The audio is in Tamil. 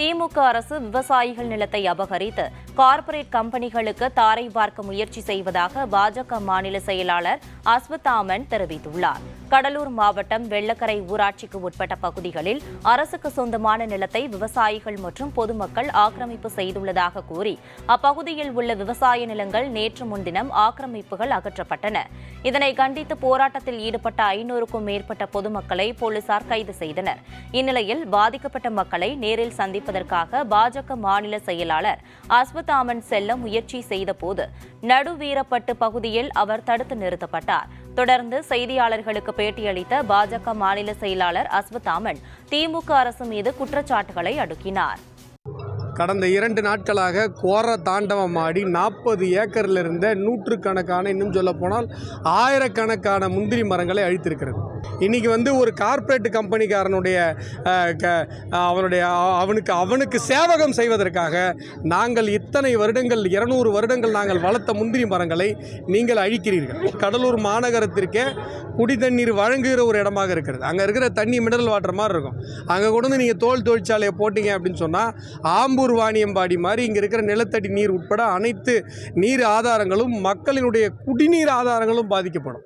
திமுக அரசு விவசாயிகள் நிலத்தை அபகரித்து கார்ப்பரேட் கம்பெனிகளுக்கு தாரை வார்க்க முயற்சி செய்வதாக பாஜக மாநில செயலாளர் அஸ்வத்தாமன் தெரிவித்துள்ளார். கடலூர் மாவட்டம் வெள்ளக்கரை ஊராட்சிக்கு உட்பட்ட பகுதிகளில் அரசுக்கு சொந்தமான நிலத்தை விவசாயிகள் மற்றும் பொதுமக்கள் ஆக்கிரமிப்பு செய்துள்ளதாக கூறி அப்பகுதியில் உள்ள விவசாய நிலங்கள் நேற்று முன்தினம் ஆக்கிரமிப்புகள் அகற்றப்பட்டன. இதனை கண்டித்து போராட்டத்தில் ஈடுபட்ட 500க்கும் மேற்பட்ட பொதுமக்களை போலீசார் கைது செய்தனர். இந்நிலையில் பாதிக்கப்பட்ட மக்களை நேரில் சந்திப்பதற்காக பாஜக மாநில செயலாளர் அஸ்வத்தாமன் செல்ல முயற்சி செய்தபோது நடுவீரப்பட்டு பகுதியில் அவர் தடுத்து நிறுத்தப்பட்டார். தொடர்ந்து செய்தியாளர்களுக்கு பேட்டியளித்த பாஜக மாநில செயலாளர் அஸ்வத்தாமன் திமுக அரசு மீது குற்றச்சாட்டுகளை அடுக்கினார். கடந்த 2 நாட்களாக கோர தாண்டவம் ஆடி 40 ஏக்கரில் இருந்த நூற்றுக்கணக்கான, இன்னும் சொல்ல போனால் ஆயிரக்கணக்கான முந்திரி மரங்களை அழித்திருக்கிறது. இன்றைக்கி ஒரு கார்ப்பரேட் கம்பெனிக்காரனுடைய அவனுக்கு சேவகம் செய்வதற்காக நாங்கள் இத்தனை வருடங்கள் 200 வருடங்கள் நாங்கள் வளர்த்த முந்திரி மரங்களை நீங்கள் அழிக்கிறீர்கள். கடலூர் மாநகரத்திற்கே குடி தண்ணீர் வழங்குகிற ஒரு இடமாக இருக்கிறது. அங்கே இருக்கிற தண்ணி மினரல் வாட்டர் மாதிரி இருக்கும். அங்கே கொண்டு நீங்கள் தோல் தொழிற்சாலையை போட்டிங்க அப்படின்னு சொன்னால் ஆம்பூர் வாணியம்பாடி மாதிரி இங்கே இருக்கிற நிலத்தடி நீர் உட்பட அனைத்து நீர் ஆதாரங்களும் மக்களினுடைய குடிநீர் ஆதாரங்களும் பாதிக்கப்படும்.